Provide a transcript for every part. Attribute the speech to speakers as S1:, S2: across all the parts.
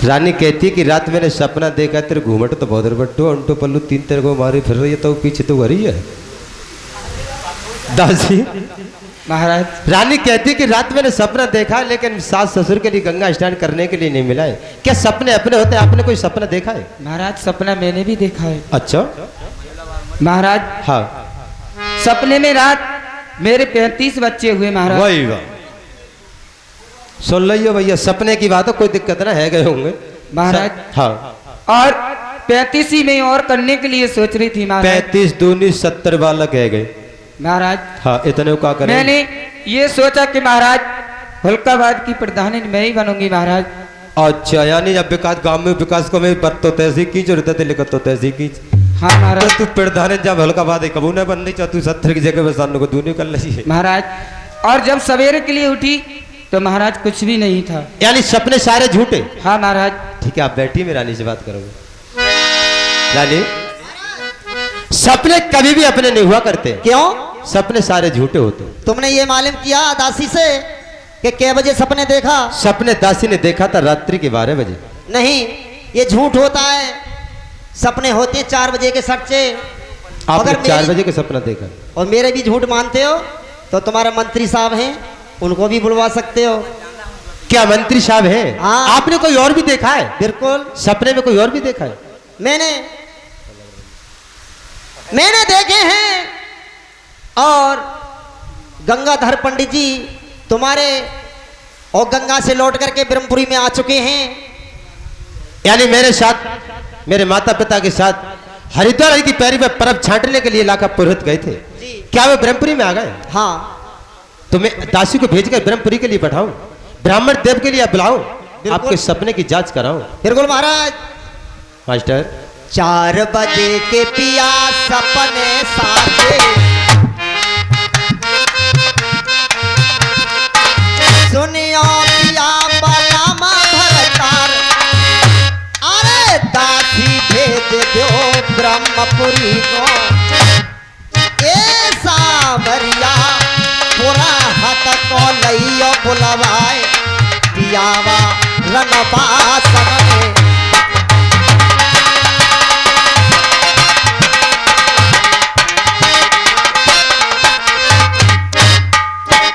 S1: रानी कहती है कि रात मैंने सपना देखा तेरे घूमट तो बहुत बट्टो अंटो पल्लू तीन तेरे को मारी फिर रही है तो पीछे तो वही है। दासी
S2: महाराज
S1: रानी कहती है कि रात मैंने सपना देखा लेकिन सास ससुर के लिए गंगा स्नान करने के लिए नहीं मिला है। क्या सपने अपने होते हैं? आपने कोई सपना देखा है?
S2: महाराज सपना मैंने भी देखा है।
S1: अच्छा
S2: महाराज
S1: हाँ
S2: सपने में रात मेरे 35 बच्चे हुए महाराज।
S1: वही वाह सुन लियो भैया सपने की बात है कोई दिक्कत ना है गए होंगे
S2: महाराज।
S1: हाँ
S2: और 35 ही में और करने के लिए सोच रही थी महाराज।
S1: 35 दूनी 70 बालक है गए
S2: महाराज
S1: हाँ इतने को क्या करें?
S2: मैंने ये सोचा कि महाराज हुल्काबाद की प्रधानी मैं ही बनूंगी महाराज।
S1: अच्छा यानी जब विकास गांव में विकास को मैं बात तो तैसी की जरूरत है लिखत तो तैसी की।
S2: हाँ महाराज
S1: तो तू प्रधान जब हल्का बात है कबू न बननी चाह तू 70 की जगह बसाने को दूनी कर ली
S2: महाराज। और जब सवेरे के लिए उठी तो महाराज कुछ भी नहीं था।
S1: यानी सपने सारे झूठे।
S2: हाँ महाराज।
S1: ठीक है आप बैठिए मैं रानी से बात करूंगा। रानी सपने कभी भी अपने नहीं हुआ करते।
S3: क्यों?
S1: सपने सारे झूठे होते।
S3: तुमने ये मालूम किया दासी से कि कै बजे सपने देखा?
S1: सपने दासी ने देखा था रात्रि के 12 बजे।
S3: नहीं ये झूठ होता है। सपने होते 4 बजे के सच्चे।
S1: आपने
S3: अगर
S1: 4 बजे का सपना देखा
S3: और मेरे भी झूठ मानते हो तो तुम्हारे मंत्री साहब हैं उनको भी बुलवा सकते हो।
S1: क्या मंत्री साहब है?
S3: हाँ।
S1: आपने कोई और भी देखा है?
S3: बिल्कुल
S1: सपने में कोई और भी देखा है?
S3: मैंने देखे हैं। और गंगाधर पंडित जी तुम्हारे और गंगा से लौट करके ब्रह्मपुरी में आ चुके हैं।
S1: यानी मेरे साथ मेरे माता पिता के साथ हरिद्वार की पैरी में परब छांटने के लिए इलाका पुरोहित गए थे। क्या वे ब्रह्मपुरी में आ गए?
S3: हाँ
S1: तो मैं दासी को भेजकर ब्रह्मपुरी के लिए बैठाऊं ब्राह्मण देव के लिए बुलाऊं आपके सपने की जांच कराऊं।
S3: बिल्कुल महाराज।
S1: मास्टर
S3: 4 बजे के पिया सपने साथे सुनियो पिया बलामा भरतार। अरे दासी भेज दो ब्रह्मपुरी को ऐसा मरिया पूरा हथ को लइयो बुलवाए पियावा रनबासन में।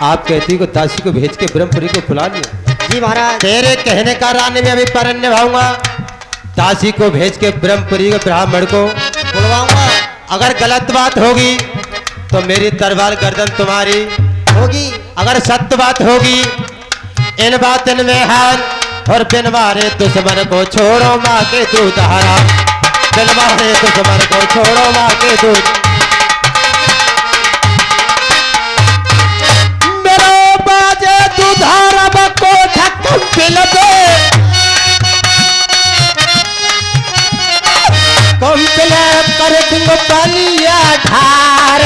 S1: आप कहती को दासी को भेज के ब्रह्मपुरी को बुला लिया।
S3: जी महाराज।
S1: तेरे कहने का रानी में अभी परन निभाऊंगा। दासी को भेज के ब्रह्मपुरी के ब्राह्मण को
S3: बुलवाऊंगा।
S1: अगर गलत बात होगी तो मेरी तलवार गर्दन तुम्हारी
S3: होगी।
S1: अगर सत्य बात होगी इन बातन में हार और बिन मारे दुश्मन को छोड़ो माँ के दूध हरा। बिन मारे दुश्मन को छोड़ो माँ के दूध। मेरो बाजे दुधारा बको ठक्कम पिलबे कम पिले कर तुम पालिया ढार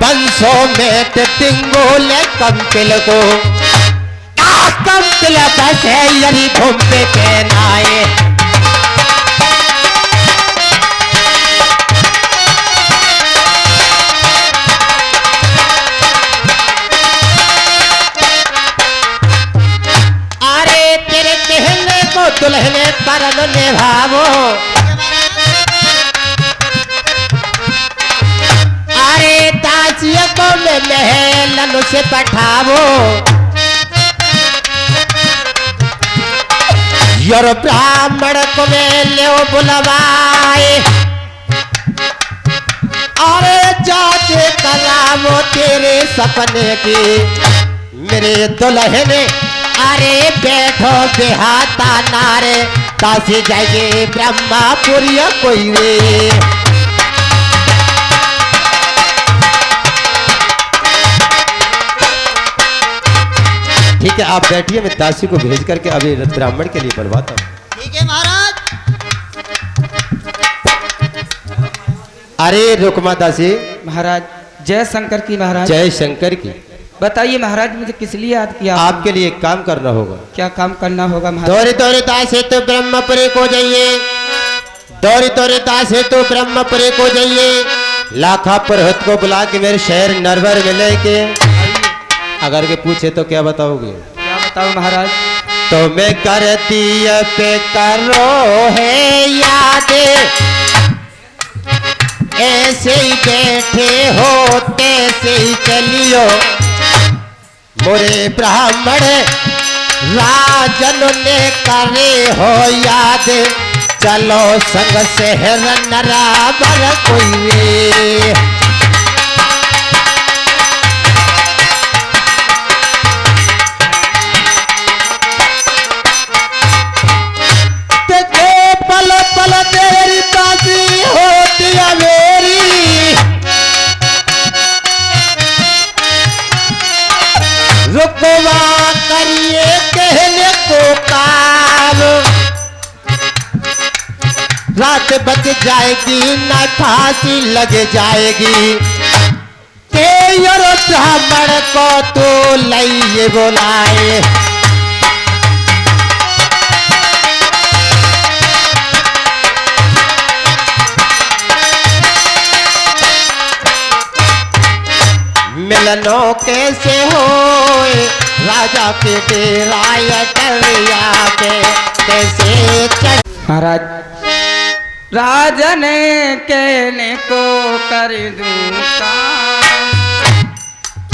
S1: बंसो में टिंगोले कंपिल को कंपिल बसे यदि घूमते के नाये। अरे तेरे कहने को दुल्हने परन निभावो। अरे दासियों को मैं महलन से पठावो। यार ब्राह्मण को मैं ले बुलवाए। अरे जाचे करावो तेरे सपने की मेरे दुल्हने। अरे बैठो देहाता नारे दासी जाइए ब्रह्मपुरी कोई वे। ठीक है आप बैठिए मैं दासी को भेज करके अभी ब्राह्मण के लिए बुलवाता हूँ।
S3: ठीक है महाराज।
S1: अरे रुकमा दासी।
S2: महाराज जय शंकर की महाराज।
S1: जय शंकर की।
S2: बताइए महाराज मुझे किस लिए याद किया?
S1: आपके लिए एक काम करना होगा।
S2: क्या काम करना होगा महाराज?
S1: दौरे दौरे दासे तो ब्रह्मपुरी को जाइए। दौरे दौरे दासे तो ब्रह्मपुरी को जाइए। लाखा पुरोहित को बुला के मेरे शहर नरवर में लेके अगर के पूछे तो क्या बताओगे?
S2: क्या बताओ महाराज?
S1: तुम्हें करती पे करो है याद, ऐसे ही बैठे हो तैसे ही चलियो मोरे ब्राह्मण राजन ने करे हो याद, चलो संग शहर नराबर कोई वे। पल पल तेरी बाजी होती है मेरी, रुकवा करिए कहने को काम, रात बच जाएगी न फांसी लग जाएगी, के यारो ब्राह्मण को तो लइए बुलाए। मिलनो कैसे होए राजा के डेरा टरिया पे कैसे चढ़।
S2: महाराज राजन कहने को कर दूं काम,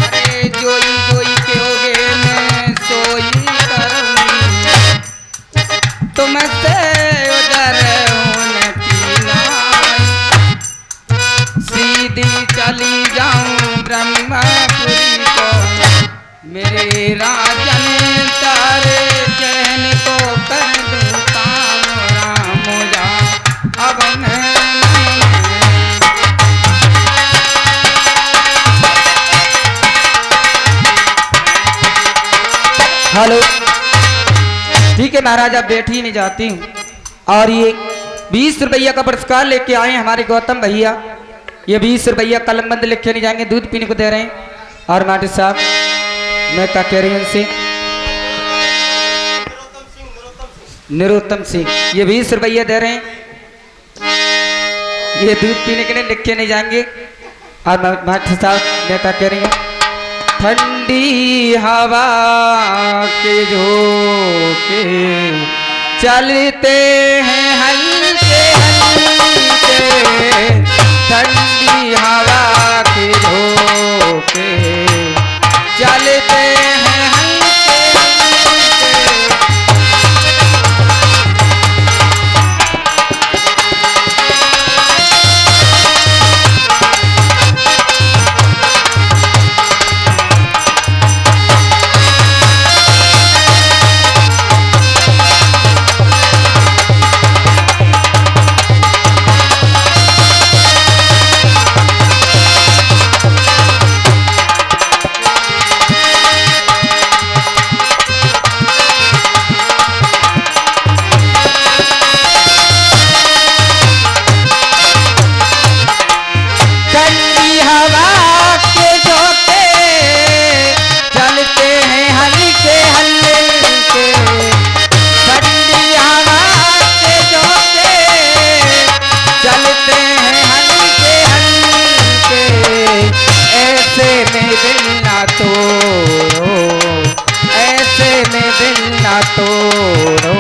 S2: अरे जोई जोई कहोगे मैं सोई करूं, तुमसे उधर होने की नाई, सीधी चली जाऊं ब्रह्मपुरी को, मेरे राजन तारे कहने को कर दूं काम, राम जा अब मैं। हेलो ठीक है महाराज, अब बैठी नहीं जाती हूँ। और ये 20 रुपया का पुरस्कार लेके आए हमारे गौतम भैया, ये 20 रुपया कलम बंद लिखे नहीं जाएंगे, दूध पीने को दे रहे हैं। और माटी साहब मैं क्या कह रही हूँ उनसे, निरोत्तम सिंह ये 20 रुपया दे रहे हैं, ये दूध पीने के लिए लिखे नहीं जाएंगे। और माटी साहब मैं क्या कह रही हूँ, ठंडी हवा के झोंके चलते हैं हल्के हल्के, ठंडी हवा के झोंके चलते हैं हल्के हल्के। तोड़ो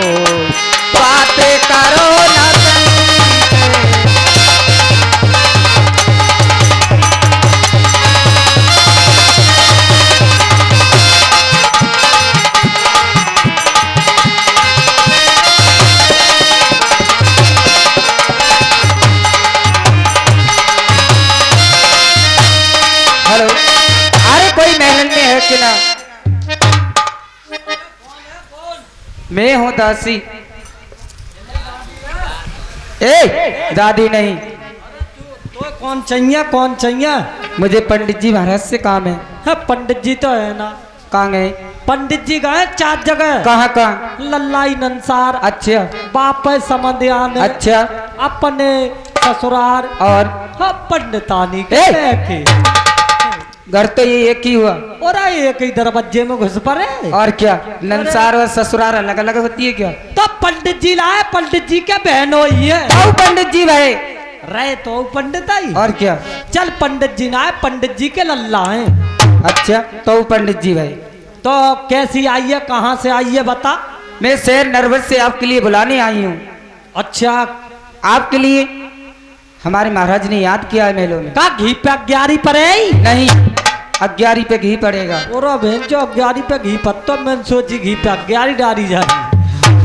S2: बातें करो ना हेलो, अरे कोई महल में है कि ना? मैं हूँ दासी। ए दादी नहीं,
S4: तो कौन चाहिए कौन चाहिए?
S2: मुझे पंडित जी महाराज से काम है।
S4: है पंडित जी तो है ना।
S2: कहाँ गए?
S4: पंडित जी गए 4 जगह।
S2: कहाँ कहाँ?
S4: लल्लाई नंसार,
S2: अच्छा
S4: बाप समधियान,
S2: अच्छा,
S4: अपने ससुराल
S2: और
S4: हाँ पंडितानी के के।
S2: घर तो ये एक ही हुआ
S4: और एक ही दरवाजे में घुस पड़े।
S2: और क्या नंसार और ससुराल अलग अलग होती है क्या?
S4: तो पंडित जी लाए, पंडित जी के बहन हुई है।
S2: आओ पंडित जी भाई
S4: रहे तो पंडित आई।
S2: और क्या?
S4: चल पंडित जी ना है, पंडित जी के लल्ला हैं।
S2: अच्छा तो पंडित जी भाई
S4: तो कैसी आई है, कहाँ से आई है बता।
S2: मैं शहर नरवत से आपके लिए बुलाने आई हूँ।
S4: अच्छा,
S2: आपके लिए हमारे महाराज ने याद किया है मेलों में।
S4: का घी पे 11 पर है?
S2: नहीं, 11 पे घी पड़ेगा।
S4: और बहन जो 11 पे घी पत्तो मैं सोची घी पे 11 डाली जा रही।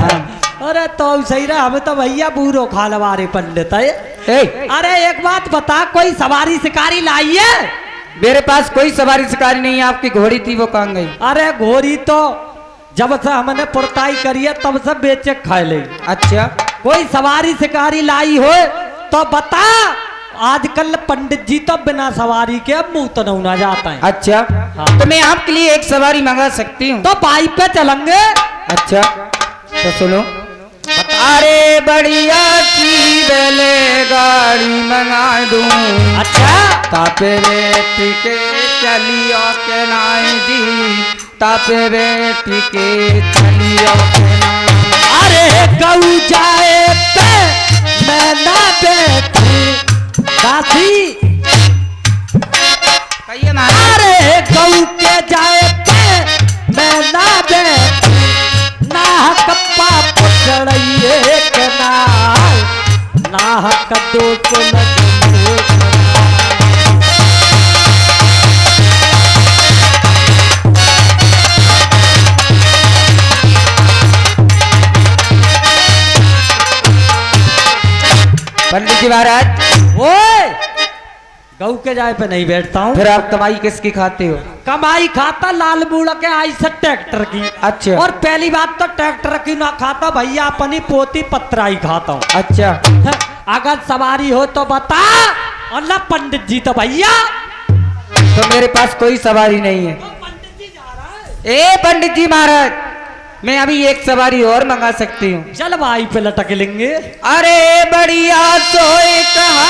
S2: हाँ।
S4: अरे तो सही रहा, हमें तो भैया बूढ़ो खालवारे पंडित है।
S2: ए,
S4: अरे एक बात बता, कोई सवारी शिकारी लाई है?
S2: मेरे पास कोई सवारी शिकारी नहीं है। आपकी घोड़ी थी वो कहाँ गई?
S4: अरे घोड़ी तो जब से हमने पुरताई करी है तब से बेचे खाए ले।
S2: अच्छा,
S4: कोई सवारी शिकारी लाई हो तो बता। आजकल पंडित जी तो बिना सवारी के अब मुंह तो ना जाता है।
S2: अच्छा।
S4: हाँ।
S2: तो मैं आपके लिए एक सवारी मंगा सकती हूँ।
S4: तो बाइक पे चलेंगे।
S2: अच्छा, तो सुनो। अरे बढ़िया सी बैलगाड़ी मंगा दूं।
S4: अच्छा,
S2: तापे बेटी के चलियो के नाई जी, तापे बेटी के चलियो के नाई।
S4: अरे गऊ जाए पे मैं ना बैठू दासी।
S2: कहिए महाराज।
S4: अरे गऊ के जाए पे मैं ना बैठू, ना कप्पा पकड़िए के नाल, ना कदो को लगे।
S2: पंडित जी महाराज,
S4: ओए, गऊ के जाए पे नहीं बैठता हूँ।
S2: फिर आप कमाई किसकी खाते हो?
S4: कमाई खाता लाल बूढ़ा के आई से ट्रैक्टर की।
S2: अच्छा।
S4: और पहली बात तो ट्रैक्टर की ना खाता भैया, अपनी पोती पतराई खाता हूँ।
S2: अच्छा,
S4: अगर सवारी हो तो बता। और ना पंडित जी तो भैया।
S2: तो मेरे पास कोई सवारी नहीं है।
S4: पंडित जी जा रहा है।
S2: ए पंडित जी महाराज, मैं अभी एक सवारी और मंगा सकती हूँ।
S4: चल भाई पे लटक लेंगे।
S2: अरे बढ़िया सोए कहा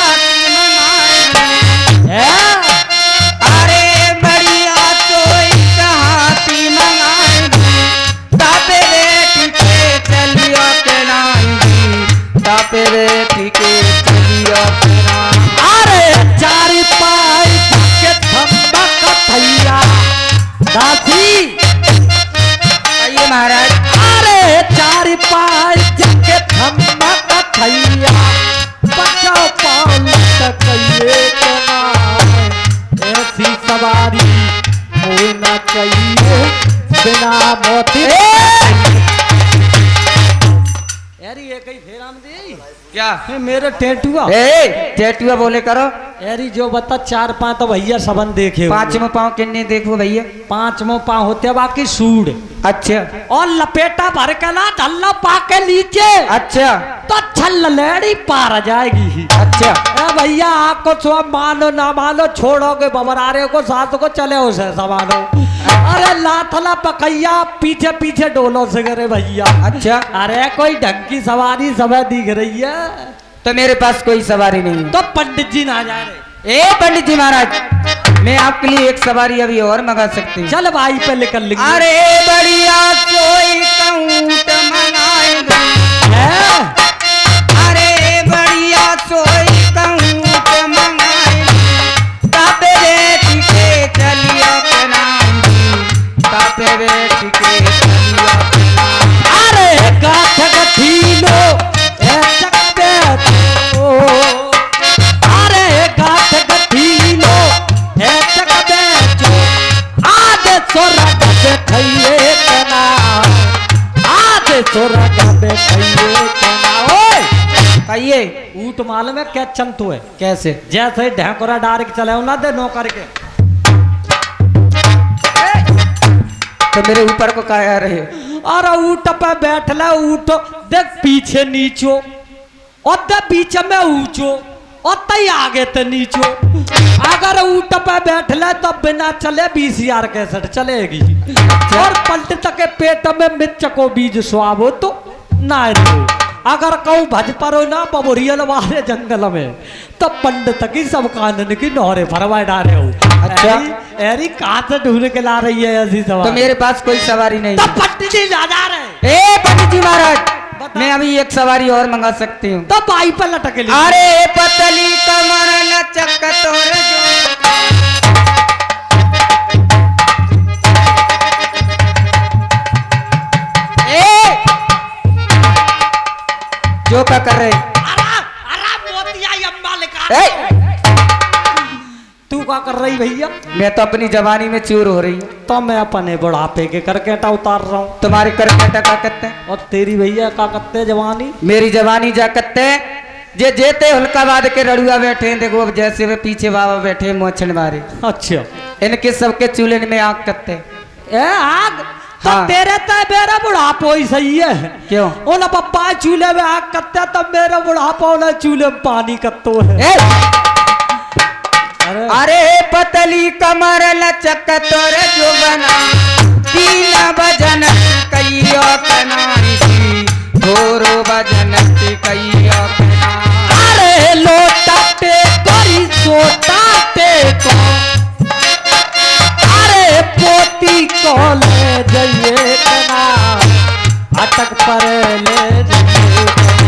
S2: अरे बढ़िया सोए कहाती मंगाई, तापे बेटी के चलियो के नाई, तापे बेटी के चलियो के नाई।
S4: अरे चार पाई के थम्बा का थैया दासी।
S2: कहिए महाराज।
S4: अरे चार पाई के थम्बा का थैया, बचाओ पाल कहिए के नाम, ऐसी सवारी होना चाहिए बिना मोती। यारी ये कहीं फेराम दे
S2: क्या?
S4: ये मेरे टेटुआ।
S2: ए टेटुआ बोले करो।
S4: यारी जो बता 4-5 तो भैया सबन देखे होंगे।
S2: पांचवा पाँव किन्ने देखो भैया?
S4: 5वां पाँव होते हैं, बाकी सूड़
S2: अच्छा।
S4: और लपेटा भर के ना ढल्ला पा के नीचे।
S2: अच्छा।
S4: तो छल लेड़ी पार जाएगी।
S2: अच्छा।
S4: ए भैया आपको सब मानो ना मानो, छोड़ोगे बबरारे को साथ को चले उसे समानो। अरे लाथला पकैया पीछे पीछे डोलो से करे भैया।
S2: अच्छा।
S4: अरे कोई ढंग की सवारी सब दिख रही है।
S2: तो मेरे पास कोई सवारी नहीं है।
S4: तो पंडित जी ना जा रहे।
S2: ए पंडित जी महाराज, मैं आपके लिए एक सवारी अभी और मंगा सकती हूँ।
S4: चल भाई पे निकल लेंगे।
S2: अरे बढ़िया कोई कऊंट मंगाएगा। अरे बढ़िया सोई कऊंट मंगाएगा, तापे बेटी के चलियो के नाम, तापे बेटी के चलियो के नाम।
S4: अरे गाठ गठीलो ए चक्के तो, अरे गाठ गठीलो ए चक्के तो, आधे सोरा गबे खइए कना, आधे सोरा गबे खइए कना। ओए
S2: कहिए।
S4: ऊट मालूम है क्या चंतु है?
S2: कैसे?
S4: जैसे ढेकोरा डायरेक्ट चले ना दे नौकर के।
S2: तो मेरे ऊपर को कहा आ रहे हो?
S4: अरे ऊट पे बैठ ले, ऊट देख पीछे नीचो और देख बीच में ऊंचो और तई आगे ते नीचो। अगर ऊट पे बैठ ले तो बिना चले 20,000 कैसेट चलेगी। और पलट तक पेट में मिर्च को बीज स्वाबो तो ना रो। अगर कहूँ भज परो ना बबुरियल वाले जंगल में, तो पंडित की सब कानन की नौरे फरवा डाले हो।
S2: अच्छा।
S4: एरी कहाँ से ढूंढ के ला रही है ऐसी सवारी?
S2: तो मेरे पास कोई सवारी नहीं
S4: तो
S2: है।
S4: पंडित जी जा रहे।
S2: ए पंडित जी महाराज, मैं अभी एक सवारी और मंगा सकती हूँ।
S4: तो बाई पर लटक ली।
S2: अरे पतली कमर लचक तोर जो। ए क्या कर रहे?
S4: अरे मोतिया अम्मा लिखा।
S2: ए!
S4: तू क्या कर रही भैया?
S2: मैं तो अपनी जवानी में चूर हो रही हूँ।
S4: तो मैं अपने बुढ़ापे के करकेटा उतार रहा हूँ।
S2: तुम्हारी करकेटा का करते हैं
S4: और तेरी भैया का करते जवानी?
S2: मेरी जवानी जा करते जे जेते हुलकाबाद के रड़ुआ बैठे हैं, देखो अब जैसे वे पीछे बाबा बैठे हैं मोछन मारे,
S4: अच्छा
S2: इनके सबके चूल्हे में आग करते।
S4: ए आग तो
S2: हाँ।
S4: तेरे तो मेरा बुढ़ापो ही सही है।
S2: क्यों?
S4: ओ ना पप्पा चूल्हे में आग करते तब मेरा बुढ़ापा ना चूल्हे में पानी कत्तो है।
S2: ए!
S4: अरे
S2: अरे पतली कमर लचक तोर जो बना, तीन बजन कईयो कनाई थी, थोरो बजन कईयो कनाई।
S4: अरे लोटा पे करी सोटा पे को, अरे पोती को ले जाइए कना, अटक पर ले जाइए कना।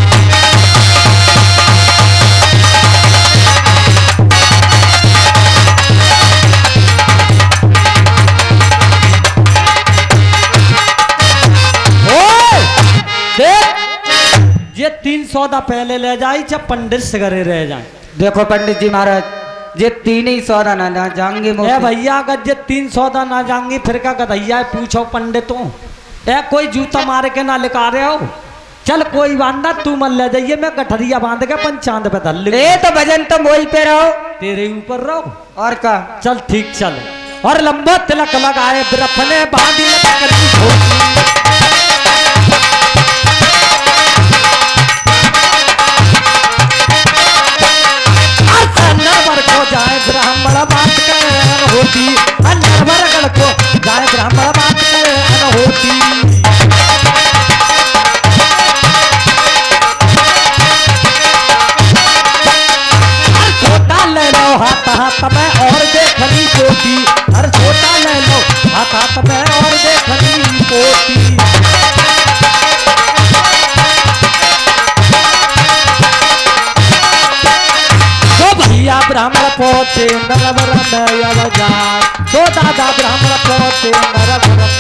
S4: देख ये 300 दा पहले ले जाई जब पंडित से घरे रह जाए।
S2: देखो पंडित जी महाराज, ये तीन ही सौदा ना जाएंगे
S4: ए भैया अगर ये 300 दा ना जाएंगी फिर क्या गधैया पूछो पंडितों, ए कोई जूता मार के ना लिखा रहे हो? चल कोई बांधा तू मन ले जाइए, मैं गठरिया बांध के पंचांद पे धर लूं।
S2: ए तो भजन तो वही पे रहो
S4: तेरे ऊपर रहो
S2: और का।
S4: चल ठीक चल। और लंबा तिलक लगाए ब्रफने बांधी लटकनी धोती, नरवर को जाए ब्राह्मण बात कर होती, नरवर को जाए ब्राह्मण बात कर होती। छोटा ले लो हाथ हाथ में और देखनी पोती, हर छोटा ले लो हाथ हाथ में और देखनी पोती। भैया ब्राह्मण पोते नरवर में अवजार, दो दादा ब्राह्मण पोते नरवर में।